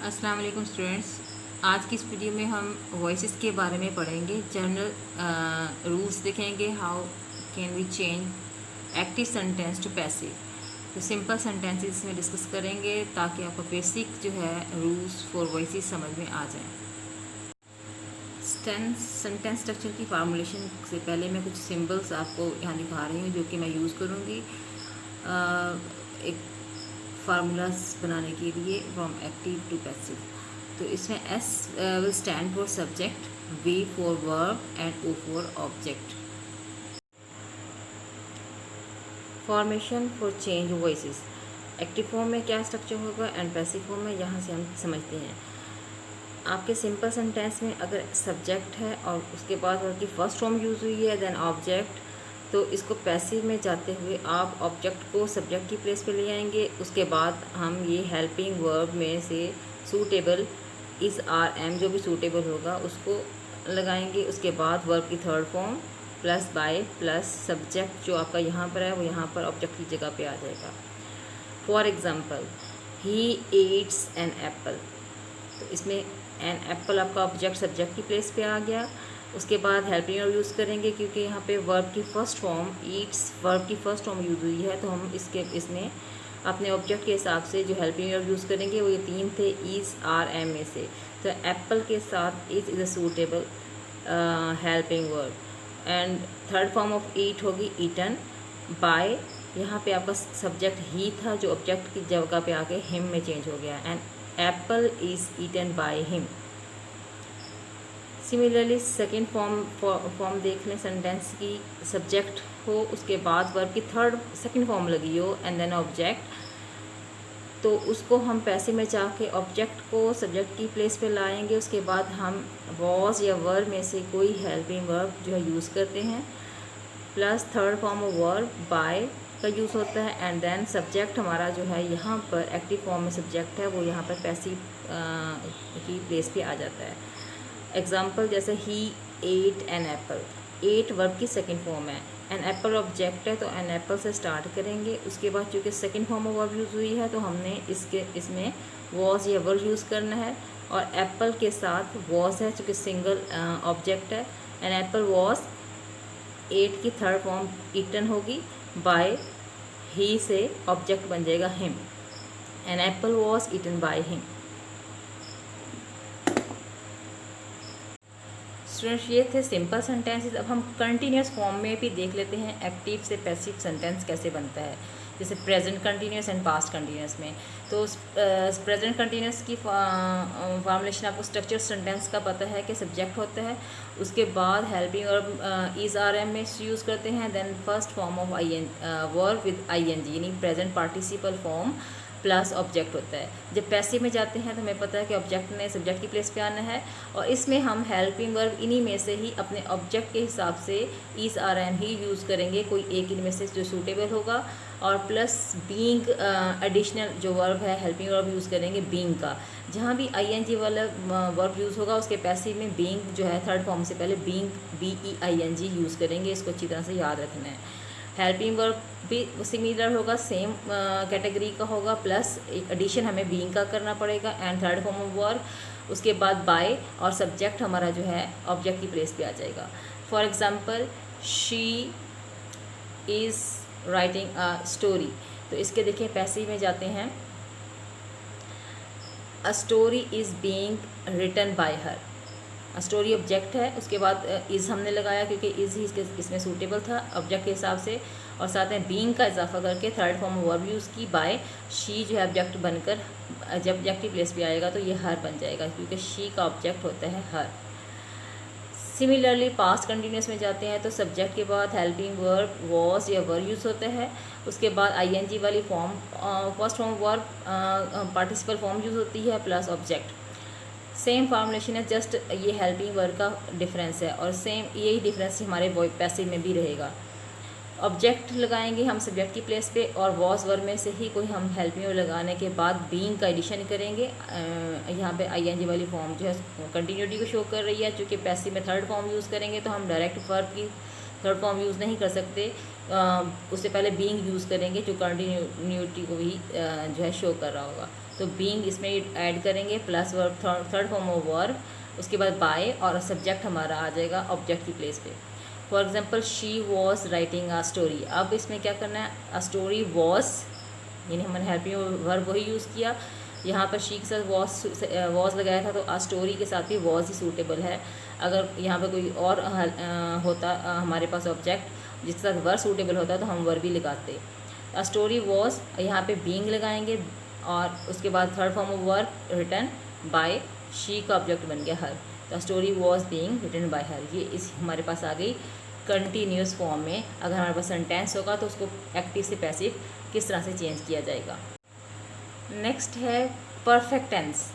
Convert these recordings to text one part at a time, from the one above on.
अस्सलाम वालेकुम स्टूडेंट्स। आज की इस वीडियो में हम वॉइसेस के बारे में पढ़ेंगे। जनरल रूल्स देखेंगे। How can we change active sentence to passive. तो सिंपल सेंटेंसेस में डिस्कस करेंगे ताकि आपको बेसिक जो है रूल्स फॉर वॉइसेस समझ में आ जाए। सेंटेंस स्ट्रक्चर की फार्मूलेशन से पहले मैं कुछ सिंबल्स आपको यहाँ दिखा रही हूँ जो कि मैं यूज़ करूँगी एक फार्मूलाज बनाने के लिए फ्रॉम एक्टिव टू पैसिव। तो इसमें S will stand for subject, V for verb and O for object. Formation for change voices. Active form में क्या स्ट्रक्चर होगा एंड पैसिव फॉर्म में यहाँ से हम समझते हैं। आपके सिंपल सेंटेंस में अगर सब्जेक्ट है और उसके बाद वर्ब की फर्स्ट फॉर्म यूज़ हुई है देन ऑब्जेक्ट, तो इसको पैसिव में जाते हुए आप ऑब्जेक्ट को सब्जेक्ट की प्लेस पे ले आएंगे। उसके बाद हम ये हेल्पिंग वर्ब में से सूटेबल इज़ आर एम जो भी सूटेबल होगा उसको लगाएंगे। उसके बाद वर्ब की third form plus by plus subject जो आपका यहाँ पर है वो यहाँ पर ऑब्जेक्ट की जगह पे आ जाएगा। For example, he eats an apple, तो इसमें एन एप्पल आपका ऑब्जेक्ट सब्जेक्ट की प्लेस पे आ गया। उसके बाद हेल्पिंग वर्ब यूज़ करेंगे क्योंकि यहाँ पे वर्ब की फ़र्स्ट फॉर्म ईट्स वर्ब की फ़र्स्ट फॉर्म यूज़ हुई है, तो हम इसमें अपने ऑब्जेक्ट के हिसाब से जो हेल्पिंग वर्ब यूज़ करेंगे वो ये तीन थे इज़ आर एम में से। तो एप्पल के साथ is a suitable helping verb and third form of eat होगी ईटन बाय। यहाँ पे आपका सब्जेक्ट ही था जो ऑब्जेक्ट की जगह पे आके हिम में चेंज हो गया and apple is eaten by him. Similarly second form देख लें सेंटेंस की, सब्जेक्ट हो उसके बाद वर्ब की सेकेंड फॉर्म लगी हो एंड देन ऑब्जेक्ट, तो उसको हम पैसिव में जाके ऑब्जेक्ट को सब्जेक्ट की प्लेस पे लाएंगे। उसके बाद हम वॉज या वर्ब में से कोई हेल्पिंग वर्ब जो है यूज़ करते हैं plus third form of verb bye का यूज़ होता है एंड देन सब्जेक्ट हमारा जो है यहाँ पर एक्टिव फॉर्म में सब्जेक्ट है वो यहाँ पर पैसिव की प्लेस पे आ जाता है। एग्जाम्पल जैसे ही ate an apple, ate verb की सेकंड फॉर्म है, एन एप्पल ऑब्जेक्ट है तो एन एप्पल से स्टार्ट करेंगे। उसके बाद चूँकि second form of verb use हुई है तो हमने इसमें वॉज या वर्ब यूज़ करना है और एप्पल के साथ वॉज है चूँकि सिंगल ऑब्जेक्ट है। एन एप्पल वॉज, एट की थर्ड फॉर्म ईटन होगी बाय ही से ऑब्जेक्ट बन जाएगा him, an apple was eaten by him. Students ये थे सिंपल सेंटेंसेस। अब हम कंटिन्यूस फॉर्म में भी देख लेते हैं एक्टिव से पैसिव सेंटेंस कैसे बनता है, जैसे present continuous and past continuous में। तो प्रेजेंट कंटिन्यूस की फॉर्मुलेशन आपको स्ट्रक्चर सेंटेंस का पता है कि सब्जेक्ट होता है, उसके बाद helping verb is are am में यूज़ करते हैं, then first form of verb with I N G यानी present participle form plus object होता है। जब पैसिव में जाते हैं तो हमें पता है कि ऑब्जेक्ट ने सब्जेक्ट की प्लेस पे आना है और इसमें हम हेल्पिंग वर्ब इन्हीं में से ही अपने ऑब्जेक्ट के हिसाब से इज़ आर एम ही यूज़ करेंगे, कोई एक इनमें से जो सूटेबल होगा, और प्लस बीइंग एडिशनल जो वर्ब है हेल्पिंग वर्ब यूज़ करेंगे बीइंग का। जहाँ भी आई एन जी वाला वर्ब यूज़ होगा उसके पैसिव में बीइंग जो है थर्ड फॉर्म से पहले बीइंग BEING यूज़ करेंगे। इसको अच्छी तरह से याद रखना है। हेल्पिंग वर्ब भी सिमिलर होगा, सेम कैटेगरी का होगा, प्लस एक एडिशन हमें बीइंग का करना पड़ेगा and third form of verb उसके बाद बाय और सब्जेक्ट हमारा जो है ऑब्जेक्ट की प्लेस पे आ जाएगा। For example, she is writing a story, तो इसके देखिए पैसिव में जाते हैं, a story is being written by her. Story object है, उसके बाद इज़ हमने लगाया क्योंकि इज़ ही इसमें सूटेबल था ऑब्जेक्ट के हिसाब से, और साथ में बीइंग का इजाफा करके थर्ड फॉर्म वर्ब यूज़ की बाय। शी जो है ऑब्जेक्ट बनकर जब ऑब्जेक्ट की प्लेस पे आएगा तो ये हर बन जाएगा क्योंकि शी का ऑब्जेक्ट होता है हर। सिमिलरली पास्ट कंटिन्यूस में जाते हैं तो सब्जेक्ट के बाद हेल्पिंग वर्ब वॉज या वर यूज़ होता है, उसके बाद आईएनजी वाली form first form verb participle form use होती है प्लस ऑब्जेक्ट। सेम फार्मूलेशन है, जस्ट ये हेल्पिंग वर्ब का डिफरेंस है और सेम यही डिफरेंस हमारे पैसिव में भी रहेगा। ऑब्जेक्ट लगाएंगे हम सब्जेक्ट की प्लेस पे और वॉज वर्ब में से ही कोई हम हेल्पिंग वर्ब लगाने के बाद बीइंग का एडिशन करेंगे। यहाँ पे आईएनजी वाली फॉर्म जो है कंटिन्यूटी को शो कर रही है, चूँकि पैसिव में थर्ड फॉर्म यूज़ करेंगे तो हम डायरेक्ट वर्ब की थर्ड फॉर्म यूज़ नहीं कर सकते, उससे पहले बीइंग यूज़ करेंगे जो कंटिन्यूटी को भी जो है शो कर रहा होगा। तो बीइंग इसमें ऐड करेंगे plus verb, third form of verb, उसके बाद बाय और सब्जेक्ट हमारा आ जाएगा ऑब्जेक्ट की प्लेस पे। For example she was writing a story. अब इसमें क्या करना है, अ स्टोरी वॉज यानी हमने हेल्पिंग वर्ब वही यूज़ किया। यहाँ पर शी के साथ वॉज लगाया था तो अ स्टोरी के साथ भी वॉज ही सूटेबल है। अगर यहाँ पर कोई और होता हमारे पास ऑब्जेक्ट जिसके साथ वर्ब सूटेबल होता तो हम वर्ब भी लगाते। अ स्टोरी वॉज, यहाँ पे बीइंग लगाएंगे और उसके बाद third form of verb written by, she का ऑब्जेक्ट बन गया her. The story was being written by her. ये इस हमारे पास आ गई कंटिन्यूस फॉर्म में। अगर हमारे पास सेंटेंस होगा तो उसको एक्टिव से पैसिव किस तरह से चेंज किया जाएगा। नेक्स्ट है परफेक्ट टेंस।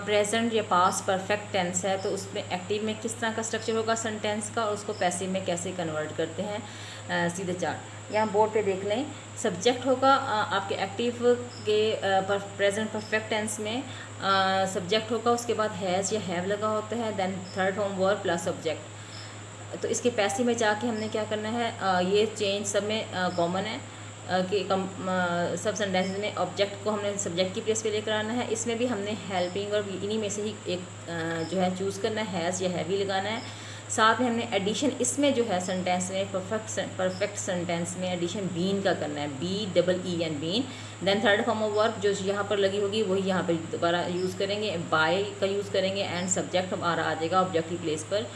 प्रेजेंट या पास्ट परफेक्ट टेंस है तो उसमें एक्टिव में किस तरह का स्ट्रक्चर होगा सेंटेंस का और उसको पैसिव में कैसे कन्वर्ट करते हैं। सीधे चार्ट यहाँ बोर्ड पे देख लें। सब्जेक्ट होगा आपके एक्टिव के प्रेजेंट परफेक्ट टेंस में सब्जेक्ट होगा, उसके बाद हैज़ या हैव लगा होता है, then third form verb plus subject. तो इसके पैसिव में जाके हमने क्या करना है, ये चेंज सब में कॉमन है कि सब सेंटेंसेस में ऑब्जेक्ट को हमने सब्जेक्ट की प्लेस पे लेकर आना है। इसमें भी हमने हेल्पिंग और इन्हीं में से ही एक जो है चूज़ करना है, हैज़ या हैवी लगाना है। साथ में हमने एडिशन इसमें जो है सेंटेंस में परफेक्ट सेंटेंस में एडिशन बीन का करना है, BEEN been. Then third form of verb जो यहाँ पर लगी होगी वही यहाँ पर दोबारा यूज़ करेंगे, बाय का यूज़ करेंगे एंड सब्जेक्ट हमारा आ जाएगा ऑब्जेक्टिव प्लेस पर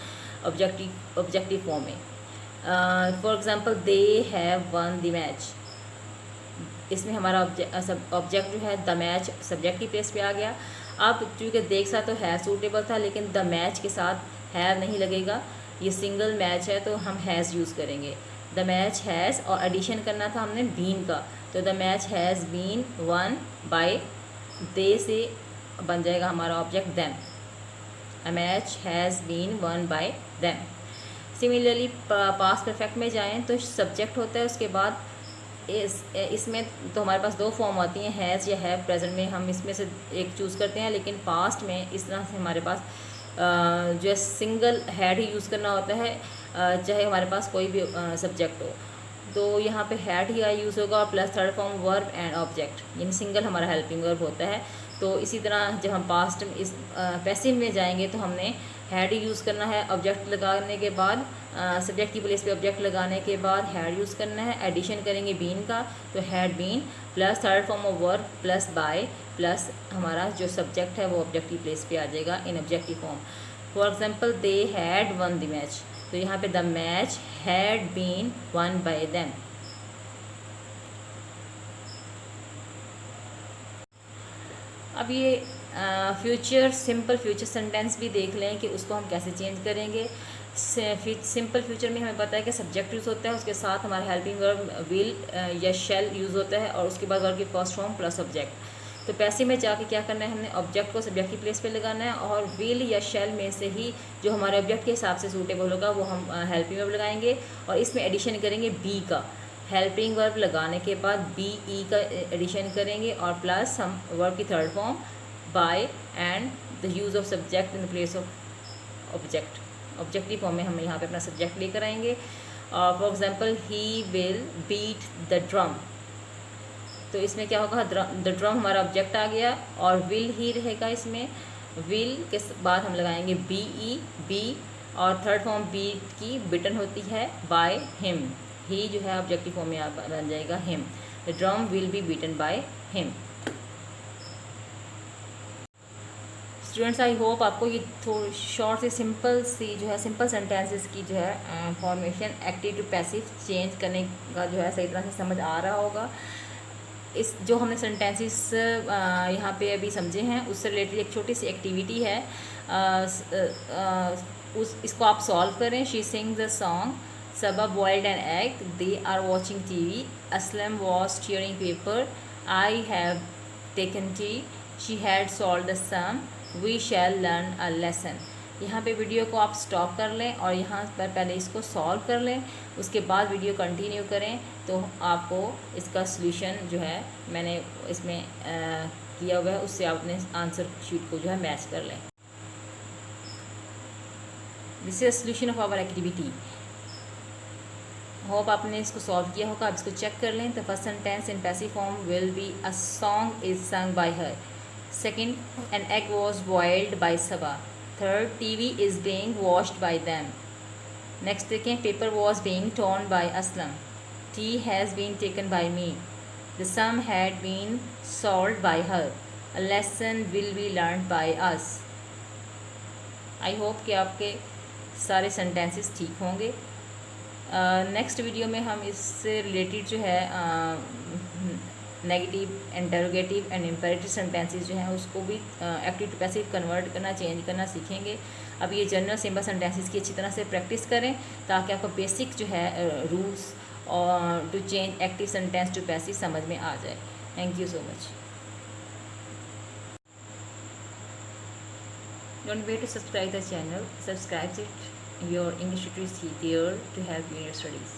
ऑब्जेक्टिव फॉर्म में। For example they have one the match, इसमें हमारा ऑब्जेक्ट जो है द मैच सब्जेक्ट की प्लेस पे आ गया। अब चूँकि देख सा तो है सूटेबल था लेकिन द मैच के साथ हैव नहीं लगेगा, ये सिंगल मैच है तो हम हैज़ यूज़ करेंगे। द मैच हैज़ और एडिशन करना था हमने बीन का, तो the match has been won by they से बन जाएगा हमारा object them. A match has been won by them. Similarly past perfect में जाएं तो सब्जेक्ट होता है, उसके बाद इसमें तो हमारे पास दो फॉर्म आती हैं, हैज़ या हैव। प्रेजेंट में हम इसमें से एक चूज़ करते हैं लेकिन पास्ट में इस तरह से हमारे पास जो है सिंगल हैड ही यूज़ करना होता है, चाहे हमारे पास कोई भी सब्जेक्ट हो। तो यहाँ पे हैड ही यूज़ होगा और plus third form verb and object, यानी सिंगल हमारा हेल्पिंग वर्ब होता है। तो इसी तरह जब हम पास्ट में इस पैसिव में जाएंगे तो हमने हैड ही यूज़ करना है, ऑब्जेक्ट लगाने के बाद सब्जेक्ट की प्लेस पे ऑब्जेक्ट लगाने के बाद हैड यूज़ करना है। एडिशन करेंगे बीन का तो had been plus third form of verb plus by plus हमारा जो सब्जेक्ट है वो ऑब्जेक्ट की प्लेस पे आ जाएगा in objective form. For example they had won the match, तो यहाँ पे the match had been won by them. अब ये फ्यूचर सिंपल फ्यूचर सेंटेंस भी देख लें कि उसको हम कैसे चेंज करेंगे। सिंपल फ्यूचर में हमें पता है कि सब्जेक्ट यूज़ होता है, उसके साथ हमारा हेल्पिंग वर्ब विल या शेल यूज़ होता है और उसके बाद वर्ब की फर्स्ट फॉर्म प्लस ऑब्जेक्ट। तो पैसिव में जाके क्या करना है, हमने ऑब्जेक्ट को सब्जेक्ट की प्लेस पे लगाना है और विल या शेल में से ही जो हमारे ऑब्जेक्ट के हिसाब से सूटेबल होगा वो हम हेल्पिंग वर्ब लगाएंगे और इसमें एडिशन करेंगे बी का। हेल्पिंग वर्ब लगाने के बाद BE का एडिशन करेंगे और प्लस हम वर्ब की third form by and the use of subject in the place of object. Objective form में हम यहाँ पे अपना सब्जेक्ट लेकर आएंगे। और for example he will beat the drum, तो इसमें क्या होगा, द ड्रम हमारा ऑब्जेक्ट आ गया और विल ही रहेगा। इसमें विल के बाद हम लगाएंगे BE बी और थर्ड फॉर्म बीट की बिटन होती है बाय हिम, ही जो है ऑब्जेक्टिव फॉर्म में बन जाएगा him. The drum will be beaten by him. Students I hope आपको ये थोड़ी शॉर्ट सी सिंपल सी जो है सिंपल सेंटेंसेस की जो है formation active to passive change करने का जो है सही तरह से समझ आ रहा होगा। इस जो हमने सेंटेंसेस यहाँ पे अभी समझे हैं उससे रिलेटेड एक छोटी सी एक्टिविटी है, इसको आप सॉल्व करें। She sings the song Sabah boiled an egg. They are watching TV. Aslam was tearing paper. I have taken tea. She had solved the sum. We shall learn a lesson. यहाँ पे video को आप stop कर लें और यहाँ पर पहले इसको सॉल्व कर लें, उसके बाद वीडियो कंटिन्यू करें तो आपको इसका सॉल्यूशन जो है मैंने इसमें किया हुआ है उससे आप अपने आंसर शीट को जो है मैच कर लें। This is solution of our activity. Hope आपने इसको सॉल्व किया होगा। आप इसको चेक कर लें। तो first sentence in passive form will be a song is sung by her. Second, an egg was boiled by Saba. Third, TV is being washed by them. Next देखें, paper was being torn by Aslam. Tea has been taken by me. The sum had been solved by her. A lesson will be learn by us. I hope कि आपके सारे sentences ठीक होंगे। Next video में हम इससे related जो है negative, interrogative and imperative sentences जो हैं उसको भी एक्टिव टू पैसिव कन्वर्ट करना, चेंज करना सीखेंगे। अब ये जनरल सिंपल सेंटेंसेस की अच्छी तरह से प्रैक्टिस करें ताकि आपको बेसिक जो है रूल्स और to change active sentence to passive समझ में आ जाए। Thank you so much. Don't forget to subscribe the channel. Subscribe it. Your English tutor is here to help you in your studies.